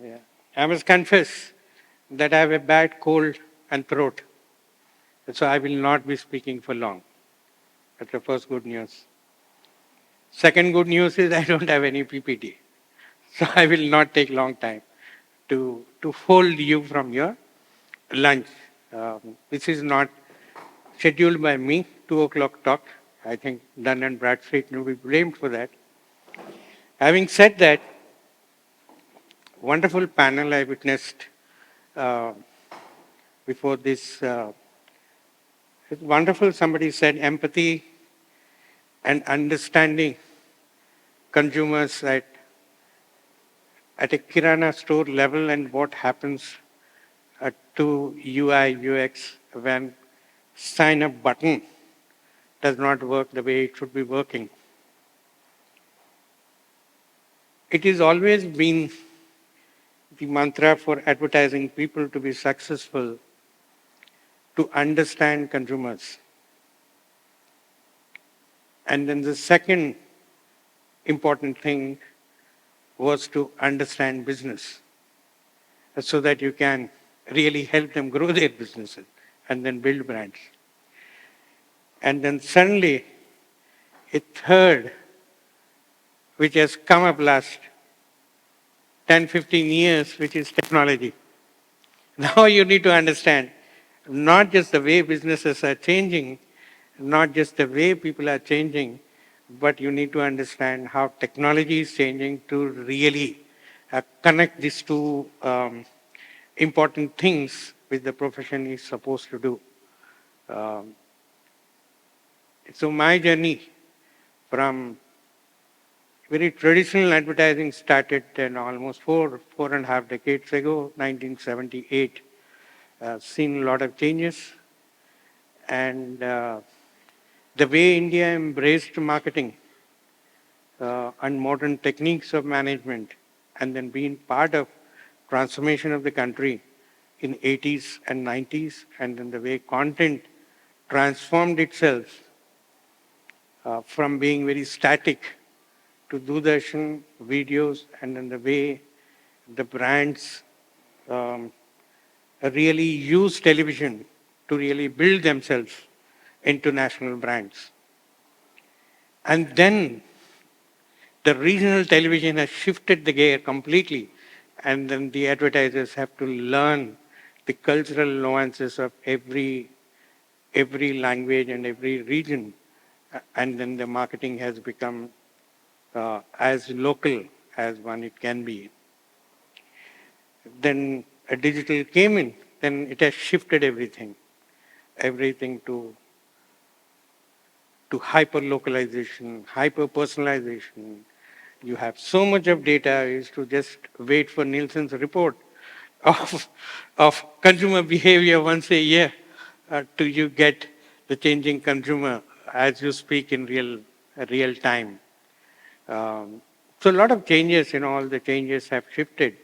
Yeah. I must confess that I have a bad cold and throat, so I will not be speaking for long. That's the first good news. Second good news is I don't have any PPT, so I will not take long time to hold you from your lunch. This is not scheduled by me, 2 o'clock talk. I think Dunn and Bradstreet will be blamed for that. Having said that, wonderful panel I witnessed uh, before this. It's wonderful, somebody said empathy and understanding consumers at a Kirana store level and what happens to UI, UX when sign up button does not work the way it should be working. It has always been the mantra for advertising people to be successful to understand consumers. And then the second important thing was to understand business so that you can really help them grow their businesses and then build brands. And then suddenly, a third, which has come up last 10, 15 years, which is technology. Now you need to understand not just the way businesses are changing, not just the way people are changing, but you need to understand how technology is changing to really connect these two important things which the profession is supposed to do. Um, so my journey from very traditional advertising started almost four and a half decades ago, 1978. Seen a lot of changes, and the way India embraced marketing and modern techniques of management, and then being part of transformation of the country in 80s and 90s, and then the way content transformed itself from being very static to Doordarshan videos, and then the way the brands um, really use television to really build themselves into national brands. And then the regional television has shifted the gear completely, and then the advertisers have to learn the cultural nuances of every language and every region, and then the marketing has become as local as one it can be. Then a digital came in, then it has shifted everything to hyper localization, hyper personalization. You have so much of data is to just wait for Nielsen's report of consumer behavior once a year till you get the changing consumer as you speak in real time. So a lot of changes, all the changes have shifted.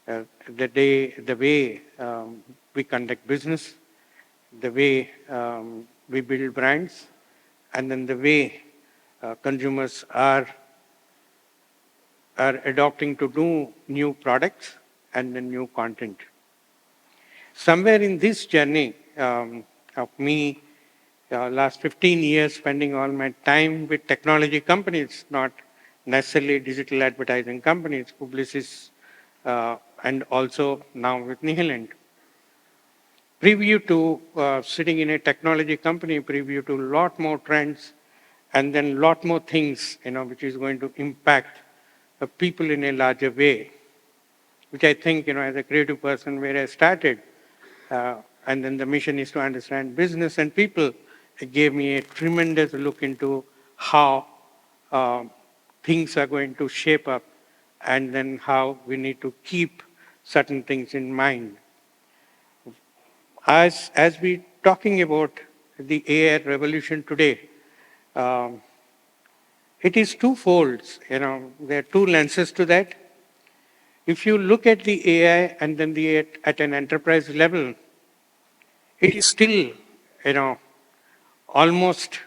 The way we conduct business, the way we build brands, and then the way consumers are adopting to do new products and then new content. Somewhere in this journey of me, last 15 years spending all my time with technology companies, not necessarily digital advertising companies, Publicis, and also now with Nihilent. Preview to sitting in a technology company, preview to a lot more trends, and then a lot more things, which is going to impact people in a larger way, which I think, as a creative person where I started, and then the mission is to understand business and people, it gave me a tremendous look into how uh, things are going to shape up, and then how we need to keep certain things in mind. As we talking about the AI revolution today, um, it is twofold. There are two lenses to that. If you look at the AI and then at an enterprise level, it is still, almost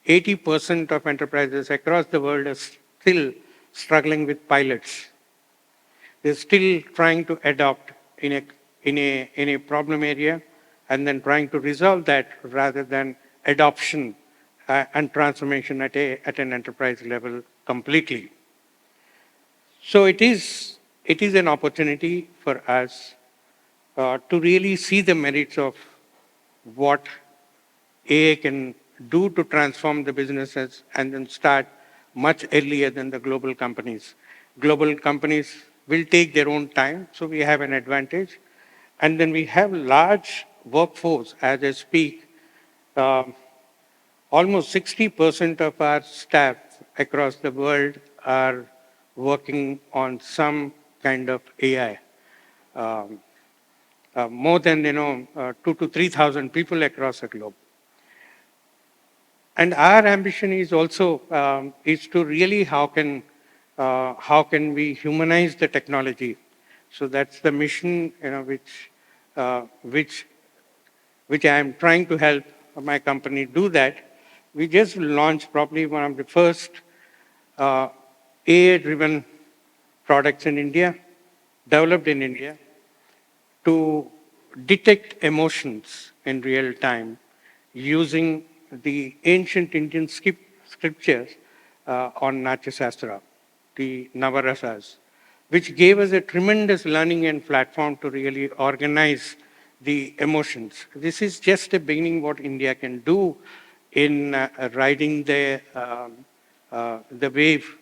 80% of enterprises across the world are still struggling with pilots. They're still trying to adopt in a problem area and then trying to resolve that rather than adoption and transformation at an enterprise level completely. So it is an opportunity for us to really see the merits of what AI can do to transform the businesses and then start much earlier than the global companies. Global companies will take their own time, so we have an advantage. And then we have large workforce as I speak. Um, Almost 60% of our staff across the world are working on some kind of AI. Um, More than 2 to 3,000 people across the globe. And our ambition is also is to really how can we humanize the technology. So that's the mission uh, which which I am trying to help my company do that. We just launched probably one of the first AI-driven products in India, developed in India, to detect emotions in real time using the ancient Indian scriptures on Natya Shastra, the Navarasas, which gave us a tremendous learning and platform to really organize the emotions. This is just a beginning what India can do in riding the wave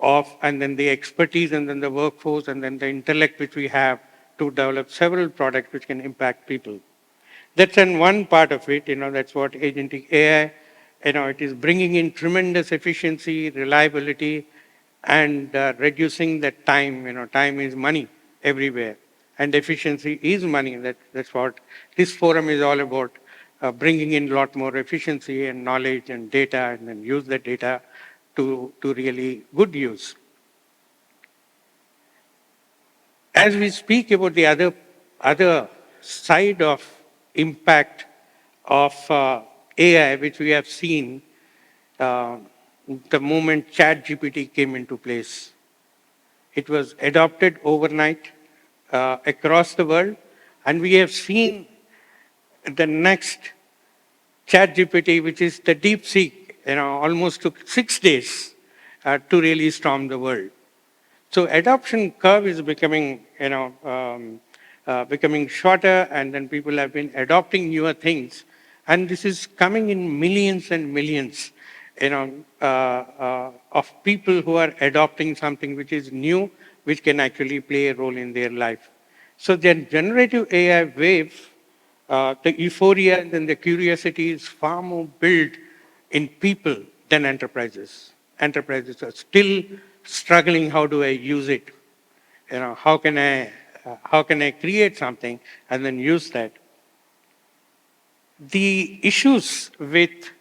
of, and then the expertise, and then the workforce, and then the intellect which we have to develop several products which can impact people. That's in one part of it, that's what Agentic AI, it is bringing in tremendous efficiency, reliability, and reducing the time. Time is money everywhere, and efficiency is money. That's what this forum is all about, bringing in a lot more efficiency and knowledge and data, and then use the data to really good use. As we speak about the other side of impact of AI, which we have seen uh, the moment ChatGPT came into place. It was adopted overnight across the world, and we have seen the next ChatGPT, which is the DeepSeek, almost took 6 days to really storm the world. So adoption curve is becoming shorter, and then people have been adopting newer things, and this is coming in millions and millions, of people who are adopting something which is new, which can actually play a role in their life. So the generative AI wave, the euphoria and then the curiosity is far more built in people than enterprises. Enterprises are still struggling. How do I use it? How can I create something and then use that? The issues with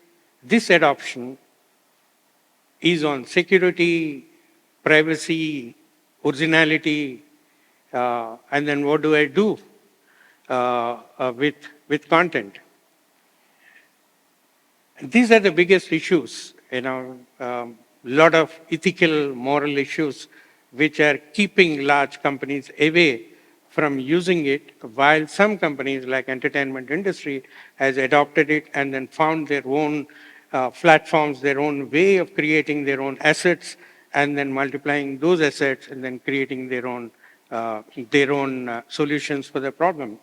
this adoption is on security, privacy, originality, and then what do I do with content? These are the biggest issues, lot of ethical, moral issues which are keeping large companies away from using it, while some companies like entertainment industry has adopted it and then found their own platforms, their own way of creating their own assets, and then multiplying those assets and then creating their own solutions for the problem.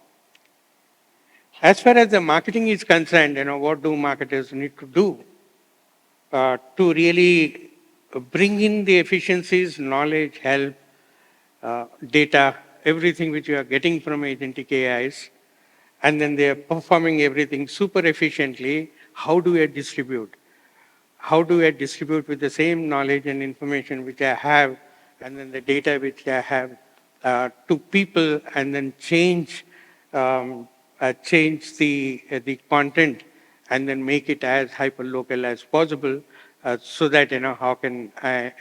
As far as the marketing is concerned, what do marketers need to do to really bring in the efficiencies, knowledge, help, data, everything which you are getting from agentic AIs, and then they are performing everything super efficiently. How do I distribute? How do I distribute with the same knowledge and information which I have, and then the data which I have, to people, and then change the content, and then make it as hyper-local as possible, so that, how can I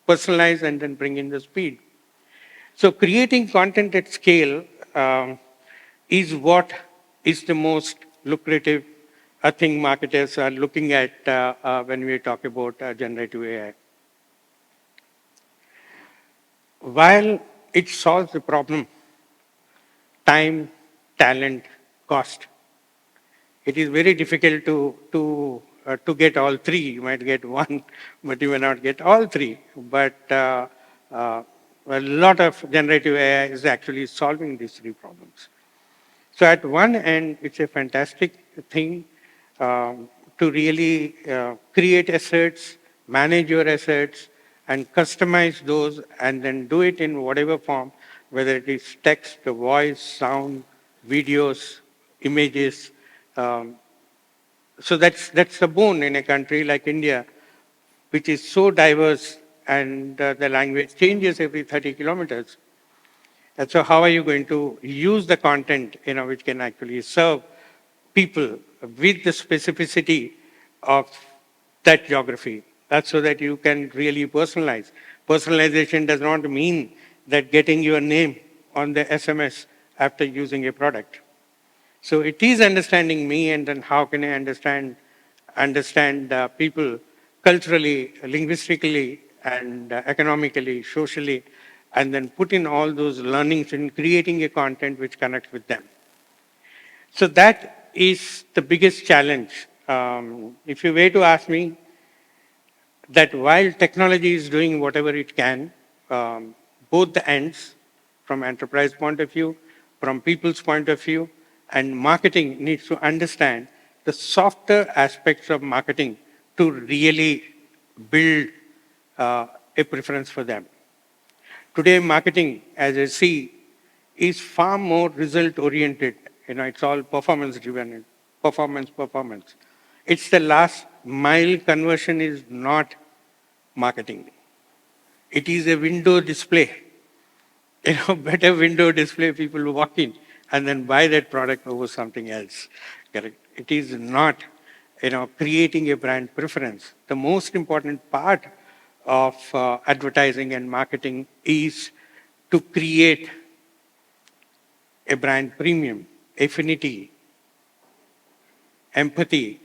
personalize and then bring in the speed. So creating content at scale is what is the most lucrative thing marketers are looking at when we talk about generative AI. While it solves the problem: time, talent, cost. It is very difficult to get all three. You might get one, but you may not get all three. But uh, a lot of generative AI is actually solving these three problems. So at one end, it's a fantastic thing to really create assets, manage your assets, and customize those, and then do it in whatever form, whether it is text, voice, sound, videos, images. Um, so that's the boon in a country like India, which is so diverse, and the language changes every 30 kilometers. And so how are you going to use the content, which can actually serve people with the specificity of that geography? That's so that you can really personalize. Personalization does not mean that getting your name on the SMS after using a product. So it is understanding me, and then how can I understand people culturally, linguistically, and economically, socially, and then put in all those learnings in creating a content which connects with them. So that is the biggest challenge. If you were to ask me, that while technology is doing whatever it can, both the ends, from enterprise point of view, from people's point of view, and marketing needs to understand the softer aspects of marketing to really build a preference for them. Today, marketing, as I see, is far more result oriented. It's all performance driven, performance. It's the last mile. Conversion is not marketing. It is a window display. Better window display, people walk in and then buy that product over something else. Correct. It is not, creating a brand preference. The most important part of advertising and marketing is to create a brand premium, affinity, empathy,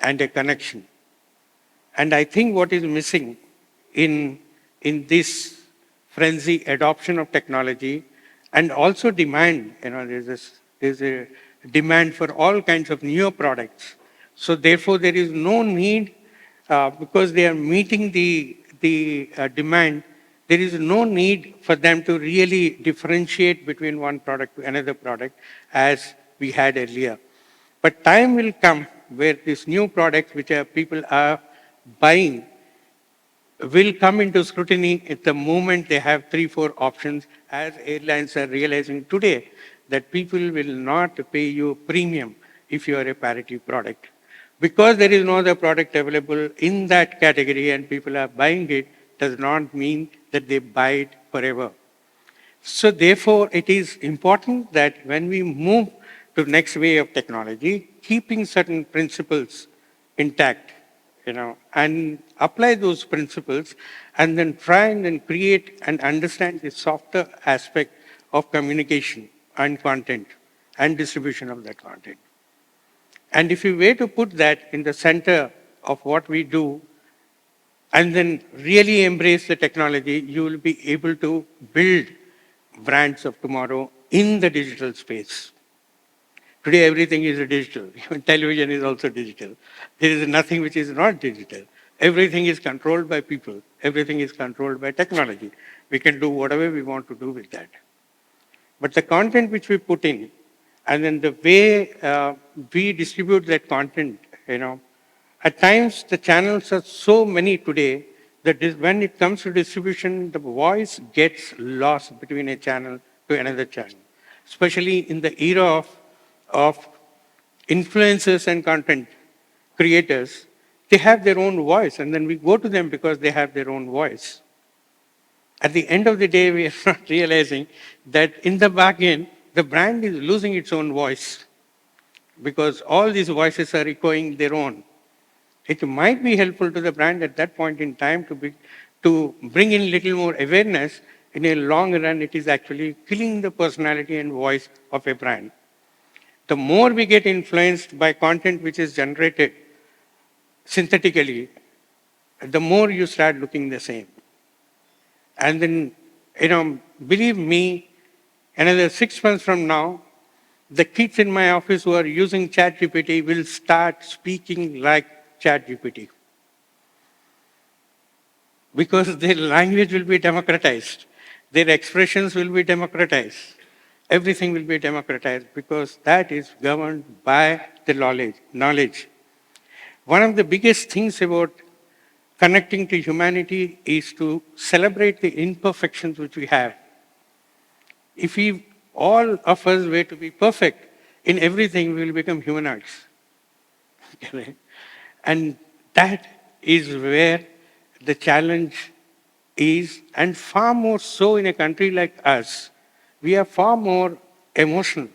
and a connection. And I think what is missing in this frenzy adoption of technology, and also demand, there's a demand for all kinds of newer products. So therefore, there is no need, because they are meeting the demand, there is no need for them to really differentiate between one product to another product as we had earlier. But time will come where these new products, which people are buying, will come into scrutiny at the moment they have 3, 4 options, as airlines are realizing today that people will not pay you premium if you are a parity product. Because there is no other product available in that category and people are buying it, does not mean that they buy it forever. So therefore, it is important that when we move to next way of technology, keeping certain principles intact, and apply those principles, and then try and then create and understand the softer aspect of communication and content and distribution of that content. And if you were to put that in the center of what we do, and then really embrace the technology, you will be able to build brands of tomorrow in the digital space. Today, everything is digital. Even television is also digital. There is nothing which is not digital. Everything is controlled by people. Everything is controlled by technology. We can do whatever we want to do with that. But the content which we put in, and then the way we distribute that content, at times the channels are so many today that when it comes to distribution, the voice gets lost between a channel to another channel, especially in the era of influencers and content creators. They have their own voice, and then we go to them because they have their own voice. At the end of the day, we are not realizing that in the back end, the brand is losing its own voice because all these voices are echoing their own. It might be helpful to the brand at that point in time to bring in little more awareness. In a long run, it is actually killing the personality and voice of a brand. The more we get influenced by content which is generated synthetically, the more you start looking the same. And then Believe me, another 6 months from now, the kids in my office who are using ChatGPT will start speaking like ChatGPT because their language will be democratized, their expressions will be democratized, everything will be democratized because that is governed by the knowledge. One of the biggest things about connecting to humanity is to celebrate the imperfections which we have. If we, all of us were to be perfect in everything, we will become humanoids. Okay? And that is where the challenge is, and far more so in a country like us. We are far more emotional,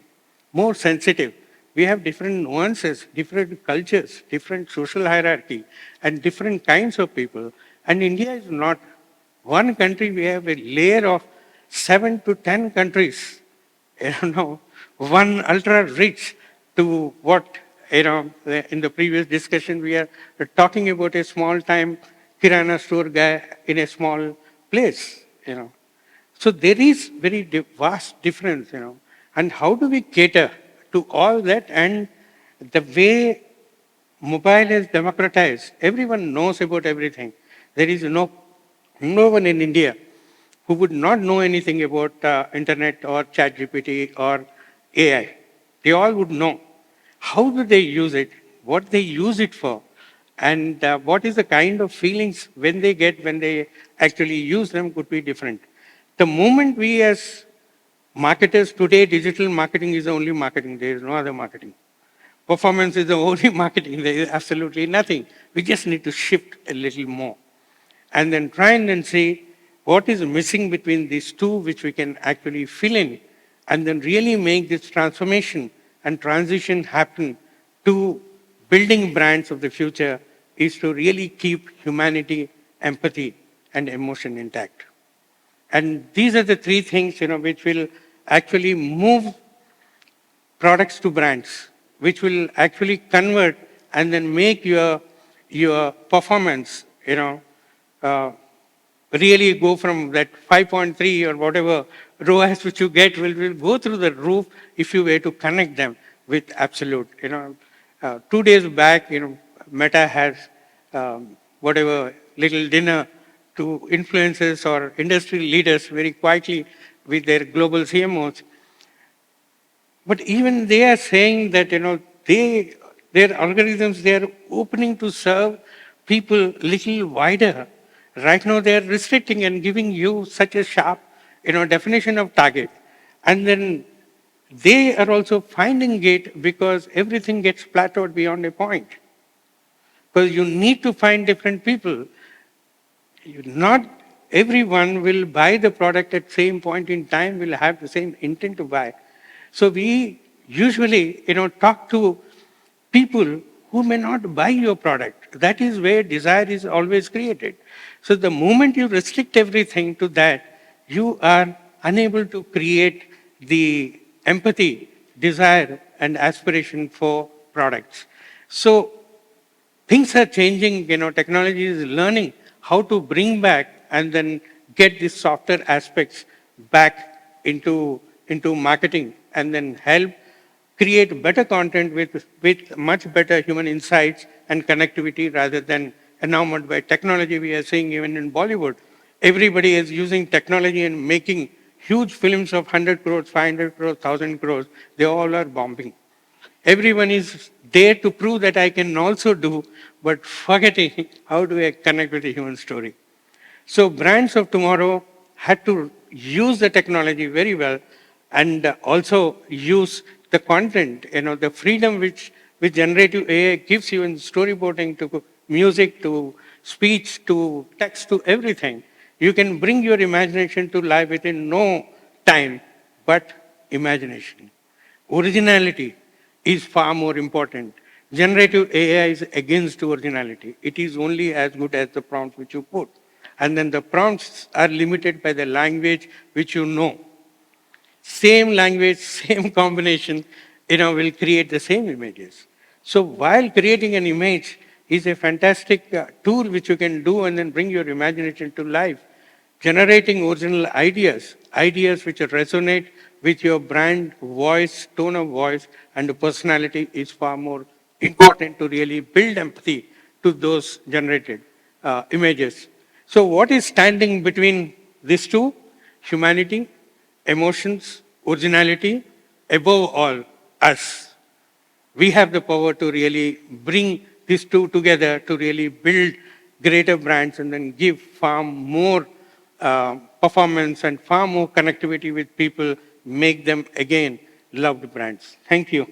more sensitive. We have different nuances, different cultures, different social hierarchy, and different kinds of people. And India is not one country. We have a layer of 7 to 10 countries. One ultra rich to what, in the previous discussion, we are talking about a small time Kirana store guy in a small place. So there is very vast difference. And how do we cater to all that? And the way mobile is democratized, everyone knows about everything. There is no one in India who would not know anything about internet or chat GPT or AI. They all would know. How do they use it? What they use it for? And what is the kind of feelings when they get when they actually use them could be different. The moment we as marketers today, digital marketing is the only marketing. There is no other marketing. Performance is the only marketing. There is absolutely nothing. We just need to shift a little more and then try and then see what is missing between these two, which we can actually fill in, and then really make this transformation and transition happen to building brands of the future is to really keep humanity, empathy, and emotion intact. And these are the three things, which will actually move products to brands, which will actually convert and then make your performance, really go from that 5.3 or whatever ROAS which you get will go through the roof if you were to connect them with absolute. 2 days back, Meta has whatever little dinner to influencers or industry leaders very quietly with their global CMOs. But even they are saying that, their algorithms, they are opening to serve people little wider. Right now, they are restricting and giving you such a sharp, definition of target. And then they are also finding it because everything gets plateaued beyond a point. Because you need to find different people. Not everyone will buy the product at same point in time, will have the same intent to buy. So we usually, talk to people who may not buy your product. That is where desire is always created. So the moment you restrict everything to that, you are unable to create the empathy, desire, and aspiration for products. So things are changing, technology is learning how to bring back and then get these softer aspects back into marketing and then help create better content with much better human insights and connectivity rather than enamored by technology. We are seeing even in Bollywood, everybody is using technology and making huge films of 100 crores, 500 crores, 1,000 crores. They all are bombing. Everyone is there to prove that I can also do, but forgetting how do I connect with the human story. So brands of tomorrow had to use the technology very well and also use the content, the freedom which generative AI gives you in storyboarding to music, to speech, to text, to everything. You can bring your imagination to life within no time, but imagination. Originality is far more important. Generative AI is against originality. It is only as good as the prompts which you put. And then the prompts are limited by the language which you know. Same language, same combination, will create the same images. So while creating an image is a fantastic tool which you can do and then bring your imagination to life, generating original ideas, ideas which resonate with your brand voice, tone of voice, and personality is far more important to really build empathy to those generated images. So what is standing between these two? Humanity, emotions, originality, above all, us. We have the power to really bring these two together to really build greater brands and then give far more performance and far more connectivity with people, make them again loved brands. Thank you.